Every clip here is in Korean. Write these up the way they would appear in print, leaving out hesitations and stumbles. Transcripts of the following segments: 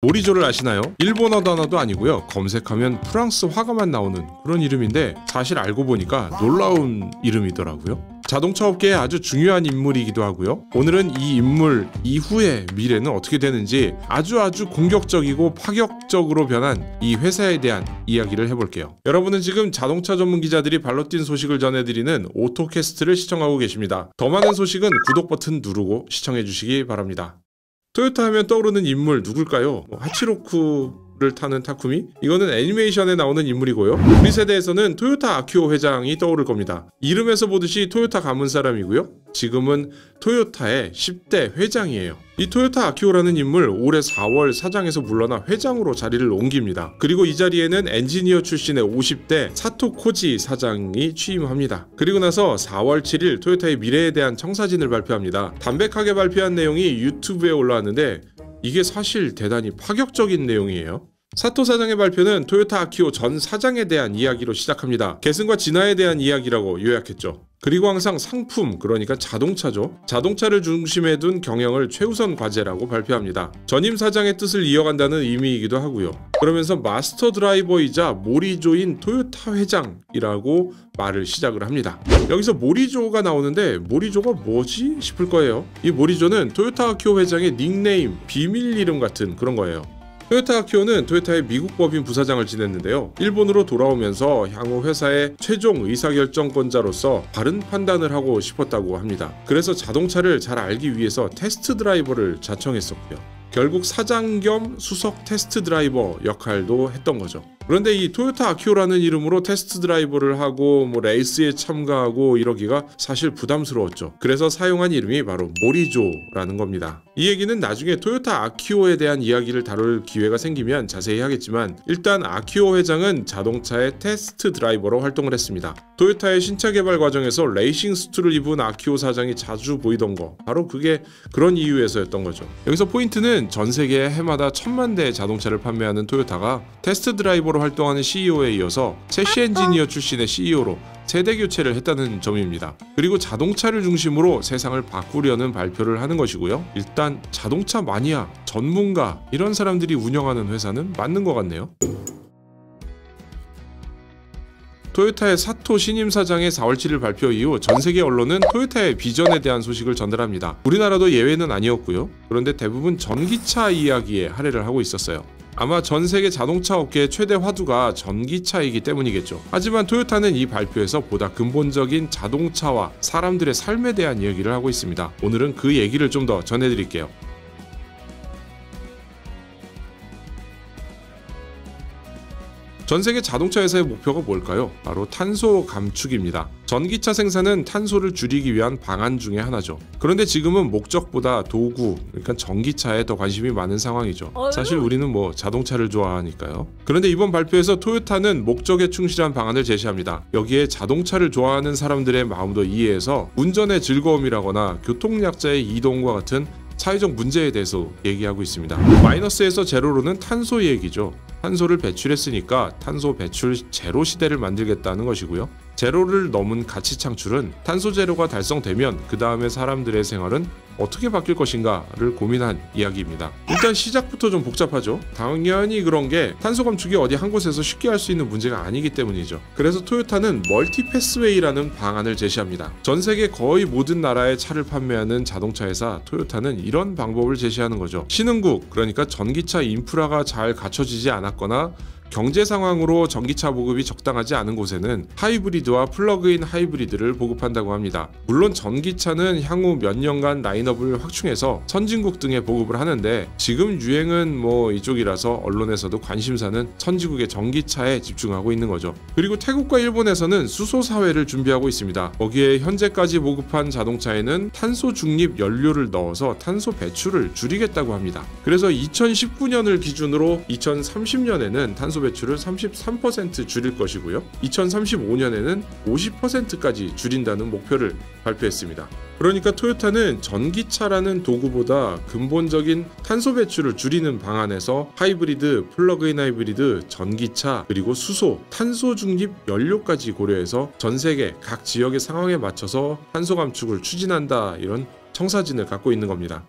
모리조를 아시나요? 일본어 단어도 아니고요. 검색하면 프랑스 화가만 나오는 그런 이름인데 사실 알고 보니까 놀라운 이름이더라고요. 자동차 업계에 아주 중요한 인물이기도 하고요. 오늘은 이 인물 이후의 미래는 어떻게 되는지 아주 공격적이고 파격적으로 변한 이 회사에 대한 이야기를 해볼게요. 여러분은 지금 자동차 전문 기자들이 발로 뛴 소식을 전해드리는 오토캐스트를 시청하고 계십니다. 더 많은 소식은 구독 버튼 누르고 시청해 주시기 바랍니다. 토요타 하면 떠오르는 인물 누굴까요? 하치로쿠를 타는 타쿠미? 이거는 애니메이션에 나오는 인물이고요. 우리 세대에서는 토요타 아키오 회장이 떠오를 겁니다. 이름에서 보듯이 토요타 가문 사람이고요. 지금은 토요타의 10대 회장이에요. 이 토요타 아키오라는 인물 올해 4월 사장에서 물러나 회장으로 자리를 옮깁니다. 그리고 이 자리에는 엔지니어 출신의 50대 사토 코지 사장이 취임합니다. 그리고 나서 4월 7일 토요타의 미래에 대한 청사진을 발표합니다. 담백하게 발표한 내용이 유튜브에 올라왔는데 이게 사실 대단히 파격적인 내용이에요. 사토 사장의 발표는 토요타 아키오 전 사장에 대한 이야기로 시작합니다. 계승과 진화에 대한 이야기라고 요약했죠. 그리고 항상 상품, 그러니까 자동차죠. 자동차를 중심에 둔 경영을 최우선 과제라고 발표합니다. 전임 사장의 뜻을 이어간다는 의미이기도 하고요. 그러면서 마스터 드라이버이자 모리조인 토요타 회장이라고 말을 시작을 합니다. 여기서 모리조가 나오는데 모리조가 뭐지? 싶을 거예요. 이 모리조는 토요타 아키오 회장의 닉네임, 비밀 이름 같은 그런 거예요. 토요타 아키오는 토요타의 미국 법인 부사장을 지냈는데요. 일본으로 돌아오면서 향후 회사의 최종 의사결정권자로서 바른 판단을 하고 싶었다고 합니다. 그래서 자동차를 잘 알기 위해서 테스트 드라이버를 자청했었고요. 결국 사장 겸 수석 테스트 드라이버 역할도 했던 거죠. 그런데 이 토요타 아키오라는 이름으로 테스트 드라이버를 하고 레이스에 참가하고 이러기가 사실 부담스러웠죠. 그래서 사용한 이름이 바로 모리조라는 겁니다. 이 얘기는 나중에 토요타 아키오에 대한 이야기를 다룰 기회가 생기면 자세히 하겠지만 일단 아키오 회장은 자동차의 테스트 드라이버로 활동을 했습니다. 토요타의 신차 개발 과정에서 레이싱 수트를 입은 아키오 사장이 자주 보이던 거, 바로 그게 그런 이유에서였던 거죠. 여기서 포인트는 전 세계 해마다 1000만 대의 자동차를 판매하는 토요타가 테스트 드라이버로 활동하는 CEO에 이어서 세시 엔지니어 출신의 CEO로 세대 교체를 했다는 점입니다. 그리고 자동차를 중심으로 세상을 바꾸려는 발표를 하는 것이고요. 일단 자동차 마니아, 전문가 이런 사람들이 운영하는 회사는 맞는 것 같네요. 토요타의 사토 신임 사장의 4월 7일 발표 이후 전 세계 언론은 토요타의 비전에 대한 소식을 전달합니다. 우리나라도 예외는 아니었고요. 그런데 대부분 전기차 이야기에 할애를 하고 있었어요. 아마 전 세계 자동차 업계의 최대 화두가 전기차이기 때문이겠죠. 하지만 토요타는 이 발표에서 보다 근본적인 자동차와 사람들의 삶에 대한 이야기를 하고 있습니다. 오늘은 그 얘기를 좀 더 전해드릴게요. 전 세계 자동차 회사의 목표가 뭘까요? 바로 탄소 감축입니다. 전기차 생산은 탄소를 줄이기 위한 방안 중에 하나죠. 그런데 지금은 목적보다 도구, 그러니까 전기차에 더 관심이 많은 상황이죠. 사실 우리는 자동차를 좋아하니까요. 그런데 이번 발표에서 토요타는 목적에 충실한 방안을 제시합니다. 여기에 자동차를 좋아하는 사람들의 마음도 이해해서 운전의 즐거움이라거나 교통약자의 이동과 같은 사회적 문제에 대해서 얘기하고 있습니다. 마이너스에서 제로로는 탄소 얘기죠. 탄소를 배출했으니까 탄소 배출 제로 시대를 만들겠다는 것이고요. 제로를 넘은 가치 창출은 탄소 제로가 달성되면 그 다음에 사람들의 생활은 어떻게 바뀔 것인가를 고민한 이야기입니다. 일단 시작부터 좀 복잡하죠. 당연히 그런 게 탄소 감축이 어디 한 곳에서 쉽게 할 수 있는 문제가 아니기 때문이죠. 그래서 토요타는 멀티 패스웨이라는 방안을 제시합니다. 전 세계 거의 모든 나라의 차를 판매하는 자동차 회사 토요타는 이런 방법을 제시하는 거죠. 신흥국, 그러니까 전기차 인프라가 잘 갖춰지지 않았거나 경제 상황으로 전기차 보급이 적당하지 않은 곳에는 하이브리드와 플러그인 하이브리드를 보급한다고 합니다. 물론 전기차는 향후 몇 년간 라인업을 확충해서 선진국 등에 보급을 하는데 지금 유행은 이쪽이라서 언론에서도 관심사는 선진국의 전기차에 집중하고 있는 거죠. 그리고 태국과 일본에서는 수소 사회를 준비하고 있습니다. 거기에 현재까지 보급한 자동차에는 탄소 중립 연료를 넣어서 탄소 배출을 줄이겠다고 합니다. 그래서 2019년을 기준으로 2030년에는 탄소 배출을 33% 줄일 것이고요. 2035년에는 50%까지 줄인다는 목표를 발표했습니다. 그러니까 토요타는 전기차라는 도구보다 근본적인 탄소 배출을 줄이는 방안에서 하이브리드, 플러그인 하이브리드, 전기차, 그리고 수소, 탄소 중립 연료까지 고려해서 전 세계 각 지역의 상황에 맞춰서 탄소 감축을 추진한다, 이런 청사진을 갖고 있는 겁니다.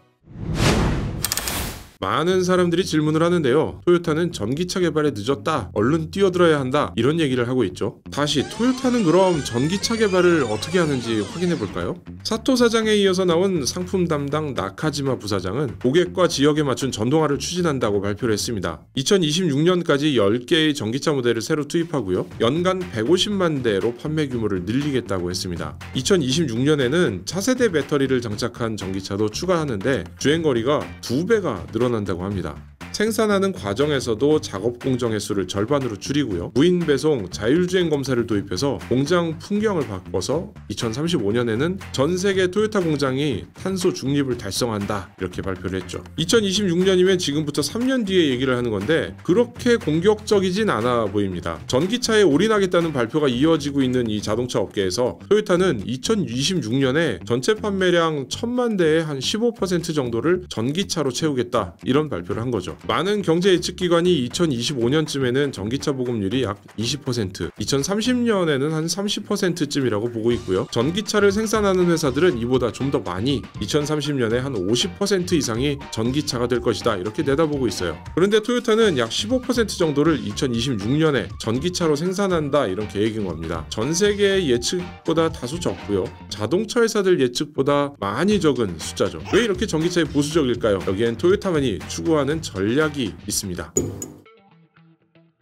많은 사람들이 질문을 하는데요. 토요타는 전기차 개발에 늦었다, 얼른 뛰어들어야 한다, 이런 얘기를 하고 있죠. 다시 토요타는 그럼 전기차 개발을 어떻게 하는지 확인해 볼까요? 사토 사장에 이어서 나온 상품 담당 나카지마 부사장은 고객과 지역에 맞춘 전동화를 추진한다고 발표를 했습니다. 2026년까지 10개의 전기차 모델을 새로 투입하고요. 연간 150만 대로 판매 규모를 늘리겠다고 했습니다. 2026년에는 차세대 배터리를 장착한 전기차도 추가하는데 주행거리가 2배가 늘어난다고 합니다. 생산하는 과정에서도 작업 공정 횟수를 절반으로 줄이고요. 무인 배송, 자율주행 검사를 도입해서 공장 풍경을 바꿔서 2035년에는 전 세계 토요타 공장이 탄소 중립을 달성한다, 이렇게 발표를 했죠. 2026년이면 지금부터 3년 뒤에 얘기를 하는 건데 그렇게 공격적이진 않아 보입니다. 전기차에 올인하겠다는 발표가 이어지고 있는 이 자동차 업계에서 토요타는 2026년에 전체 판매량 1000만 대의 한 15% 정도를 전기차로 채우겠다, 이런 발표를 한 거죠. 많은 경제 예측기관이 2025년쯤에는 전기차 보급률이 약 20%, 2030년에는 한 30%쯤이라고 보고 있고요. 전기차를 생산하는 회사들은 이보다 좀 더 많이 2030년에 한 50% 이상이 전기차가 될 것이다, 이렇게 내다보고 있어요. 그런데 토요타는 약 15% 정도를 2026년에 전기차로 생산한다, 이런 계획인 겁니다. 전 세계의 예측보다 다소 적고요. 자동차 회사들 예측보다 많이 적은 숫자죠. 왜 이렇게 전기차에 보수적일까요? 여기엔 토요타만이 추구하는 전략이 있습니다.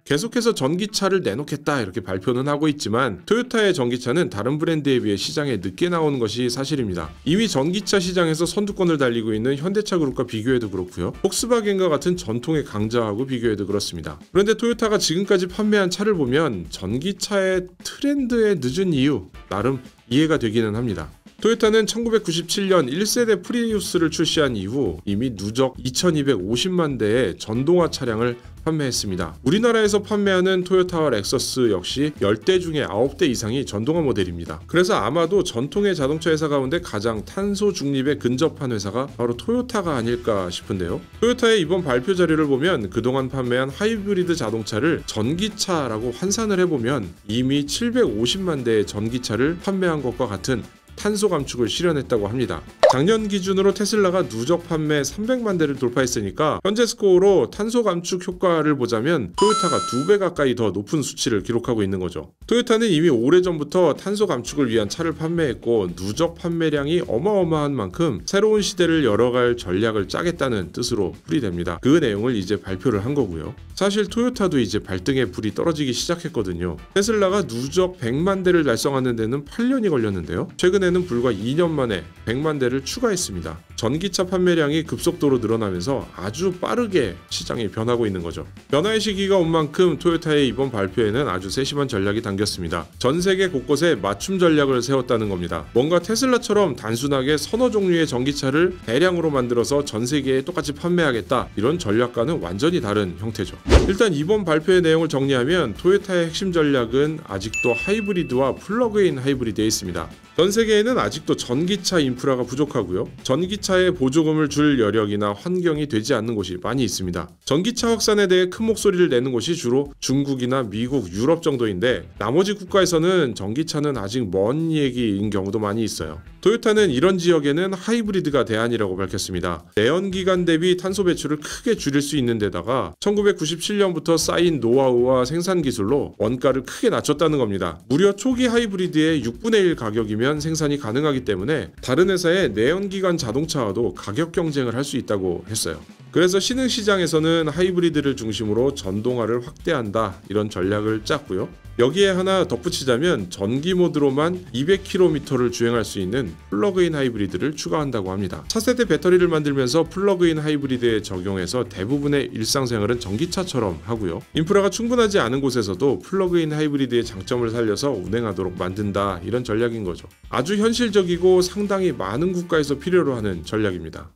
계속해서 전기차를 내놓겠다, 이렇게 발표는 하고 있지만 토요타의 전기차는 다른 브랜드에 비해 시장에 늦게 나오는 것이 사실입니다. 이미 전기차 시장에서 선두권을 달리고 있는 현대차 그룹과 비교해도 그렇고요. 폭스바겐과 같은 전통의 강자하고 비교해도 그렇습니다. 그런데 토요타가 지금까지 판매한 차를 보면 전기차의 트렌드에 늦은 이유 나름 이해가 되기는 합니다. 토요타는 1997년 1세대 프리우스를 출시한 이후 이미 누적 2250만 대의 전동화 차량을 판매했습니다. 우리나라에서 판매하는 토요타와 렉서스 역시 10대 중에 9대 이상이 전동화 모델입니다. 그래서 아마도 전통의 자동차 회사 가운데 가장 탄소 중립에 근접한 회사가 바로 토요타가 아닐까 싶은데요. 토요타의 이번 발표 자료를 보면 그동안 판매한 하이브리드 자동차를 전기차라고 환산을 해보면 이미 750만 대의 전기차를 판매한 것과 같은 탄소 감축을 실현했다고 합니다. 작년 기준으로 테슬라가 누적 판매 300만 대를 돌파했으니까 현재 스코어로 탄소 감축 효과를 보자면 토요타가 2배 가까이 더 높은 수치를 기록하고 있는 거죠. 토요타는 이미 오래전부터 탄소 감축을 위한 차를 판매했고 누적 판매량이 어마어마한 만큼 새로운 시대를 열어갈 전략을 짜겠다는 뜻으로 풀이됩니다. 그 내용을 이제 발표를 한 거고요. 사실 토요타도 이제 발등에 불이 떨어지기 시작했거든요. 테슬라가 누적 100만 대를 달성하는 데는 8년이 걸렸는데요. 최근에는 불과 2년 만에 100만 대를 추가했습니다. 전기차 판매량이 급속도로 늘어나면서 아주 빠르게 시장이 변하고 있는 거죠. 변화의 시기가 온 만큼 토요타의 이번 발표에는 아주 세심한 전략이 담겼습니다. 전 세계 곳곳에 맞춤 전략을 세웠다는 겁니다. 뭔가 테슬라처럼 단순하게 서너 종류의 전기차를 대량으로 만들어서 전 세계에 똑같이 판매하겠다, 이런 전략과는 완전히 다른 형태죠. 일단 이번 발표의 내용을 정리하면 토요타의 핵심 전략은 아직도 하이브리드와 플러그인 하이브리드에 있습니다. 전 세계에는 아직도 전기차 인프라가 부족하고요. 전기차에 보조금을 줄 여력이나 환경이 되지 않는 곳이 많이 있습니다. 전기차 확산에 대해 큰 목소리를 내는 곳이 주로 중국이나 미국, 유럽 정도인데 나머지 국가에서는 전기차는 아직 먼 얘기인 경우도 많이 있어요. 토요타는 이런 지역에는 하이브리드가 대안이라고 밝혔습니다. 내연기관 대비 탄소 배출을 크게 줄일 수 있는 데다가 1997년부터 쌓인 노하우와 생산 기술로 원가를 크게 낮췄다는 겁니다. 무려 초기 하이브리드의 6분의 1 가격이면 생산이 가능하기 때문에 다른 회사의 내연기관 자동차와도 가격 경쟁을 할 수 있다고 했어요. 그래서 신흥 시장에서는 하이브리드를 중심으로 전동화를 확대한다, 이런 전략을 짰고요. 여기에 하나 덧붙이자면 전기 모드로만 200km를 주행할 수 있는 플러그인 하이브리드를 추가한다고 합니다. 차세대 배터리를 만들면서 플러그인 하이브리드에 적용해서 대부분의 일상생활은 전기차처럼 하고요. 인프라가 충분하지 않은 곳에서도 플러그인 하이브리드의 장점을 살려서 운행하도록 만든다, 이런 전략인 거죠. 아주 현실적이고 상당히 많은 국가에서 필요로 하는 전략입니다.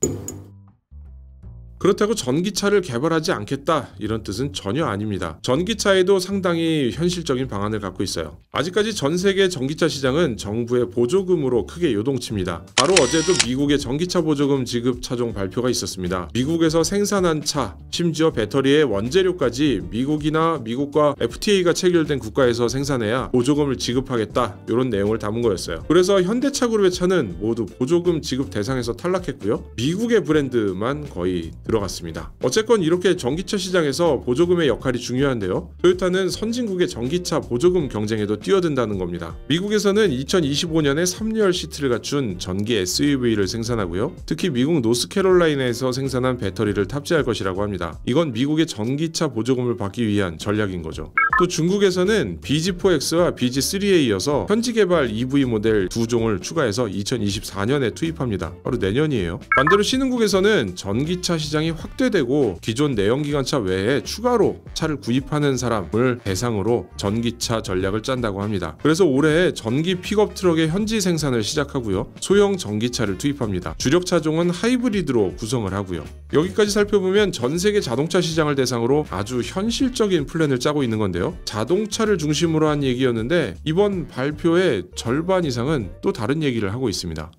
그렇다고 전기차를 개발하지 않겠다, 이런 뜻은 전혀 아닙니다. 전기차에도 상당히 현실적인 방안을 갖고 있어요. 아직까지 전 세계 전기차 시장은 정부의 보조금으로 크게 요동칩니다. 바로 어제도 미국의 전기차 보조금 지급 차종 발표가 있었습니다. 미국에서 생산한 차, 심지어 배터리의 원재료까지 미국과 FTA가 체결된 국가에서 생산해야 보조금을 지급하겠다, 이런 내용을 담은 거였어요. 그래서 현대차 그룹의 차는 모두 보조금 지급 대상에서 탈락했고요. 미국의 브랜드만 거의 들어갔습니다. 어쨌건 이렇게 전기차 시장에서 보조금의 역할이 중요한데요. 토요타는 선진국의 전기차 보조금 경쟁에도 뛰어든다는 겁니다. 미국에서는 2025년에 3열 시트를 갖춘 전기 SUV를 생산하고요. 특히 미국 노스캐롤라이나에서 생산한 배터리를 탑재할 것이라고 합니다. 이건 미국의 전기차 보조금을 받기 위한 전략인 거죠. 또 중국에서는 BG4X와 BG3에 이어서 현지 개발 EV 모델 2종을 추가해서 2024년에 투입합니다. 바로 내년이에요. 반대로 신흥국에서는 전기차 시장이 확대되고 기존 내연기관차 외에 추가로 차를 구입하는 사람을 대상으로 전기차 전략을 짠다고 합니다. 그래서 올해 전기 픽업 트럭의 현지 생산을 시작하고요. 소형 전기차를 투입합니다. 주력 차종은 하이브리드로 구성을 하고요. 여기까지 살펴보면 전 세계 자동차 시장을 대상으로 아주 현실적인 플랜을 짜고 있는 건데요. 자동차를 중심으로 한 얘기였는데 이번 발표의 절반 이상은 또 다른 얘기를 하고 있습니다.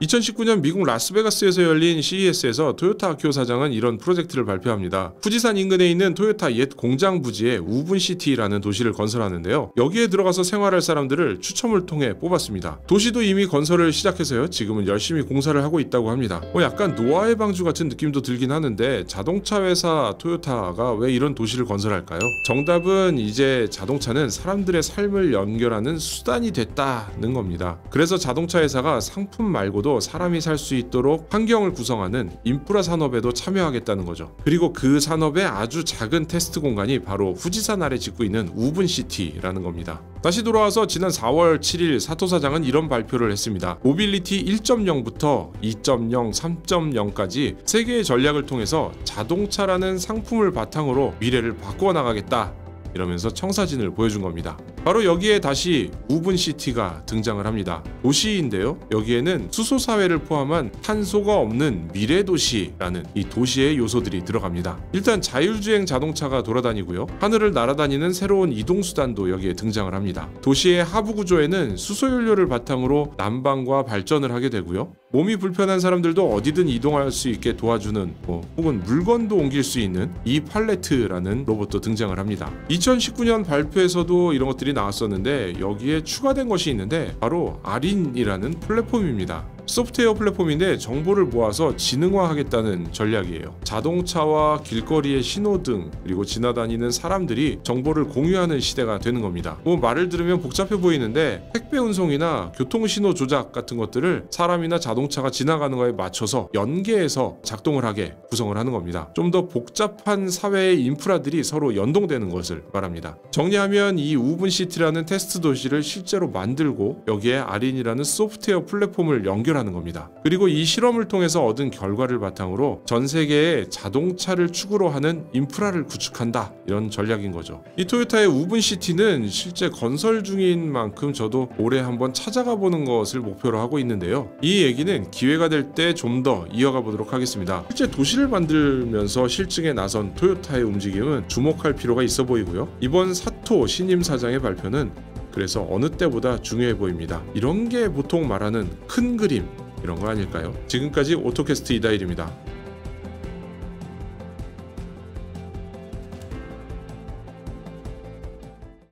2019년 미국 라스베가스에서 열린 CES에서 토요타 아키오 사장은 이런 프로젝트를 발표합니다. 후지산 인근에 있는 토요타 옛 공장 부지에 우분시티라는 도시를 건설하는데요. 여기에 들어가서 생활할 사람들을 추첨을 통해 뽑았습니다. 도시도 이미 건설을 시작해서요. 지금은 열심히 공사를 하고 있다고 합니다. 약간 노아의 방주 같은 느낌도 들긴 하는데 자동차 회사 토요타가 왜 이런 도시를 건설할까요? 정답은 이제 자동차는 사람들의 삶을 연결하는 수단이 됐다는 겁니다. 그래서 자동차 회사가 상품 말고도 사람이 살 수 있도록 환경을 구성하는 인프라 산업에도 참여하겠다는 거죠. 그리고 그 산업의 아주 작은 테스트 공간이 바로 후지산 아래 짓고 있는 우분시티라는 겁니다. 다시 돌아와서 지난 4월 7일 사토 사장은 이런 발표를 했습니다. 모빌리티 1.0부터 2.0, 3.0까지 세 개의 전략을 통해서 자동차라는 상품을 바탕으로 미래를 바꾸어 나가겠다. 이러면서 청사진을 보여준 겁니다. 바로 여기에 다시 우분시티가 등장을 합니다. 도시인데요. 여기에는 수소사회를 포함한 탄소가 없는 미래도시라는 이 도시의 요소들이 들어갑니다. 일단 자율주행 자동차가 돌아다니고요. 하늘을 날아다니는 새로운 이동수단도 여기에 등장을 합니다. 도시의 하부 구조에는 수소연료를 바탕으로 난방과 발전을 하게 되고요. 몸이 불편한 사람들도 어디든 이동할 수 있게 도와주는 혹은 물건도 옮길 수 있는 이 팔레트라는 로봇도 등장을 합니다. 2019년 발표에서도 이런 것들이 나왔었는데 여기에 추가된 것이 있는데 바로 아린이라는 플랫폼입니다. 소프트웨어 플랫폼인데 정보를 모아서 지능화하겠다는 전략이에요. 자동차와 길거리의 신호등 그리고 지나다니는 사람들이 정보를 공유하는 시대가 되는 겁니다. 말을 들으면 복잡해 보이는데 택배 운송이나 교통신호 조작 같은 것들을 사람이나 자동차가 지나가는 거에 맞춰서 연계해서 작동을 하게 구성을 하는 겁니다. 좀 더 복잡한 사회의 인프라들이 서로 연동되는 것을 말합니다. 정리하면 이 우분시티라는 테스트 도시를 실제로 만들고 여기에 아린이라는 소프트웨어 플랫폼을 연결하는 겁니다. 그리고 이 실험을 통해서 얻은 결과를 바탕으로 전 세계의 자동차를 축으로 하는 인프라를 구축한다. 이런 전략인 거죠. 이 토요타의 우분시티는 실제 건설 중인 만큼 저도 올해 한번 찾아가 보는 것을 목표로 하고 있는데요. 이 얘기는 기회가 될 때 좀 더 이어가 보도록 하겠습니다. 실제 도시를 만들면서 실증에 나선 토요타의 움직임은 주목할 필요가 있어 보이고요. 이번 사토 신임 사장의 발표는 그래서 어느 때보다 중요해 보입니다. 이런 게 보통 말하는 큰 그림 이런 거 아닐까요? 지금까지 오토캐스트 이다일입니다.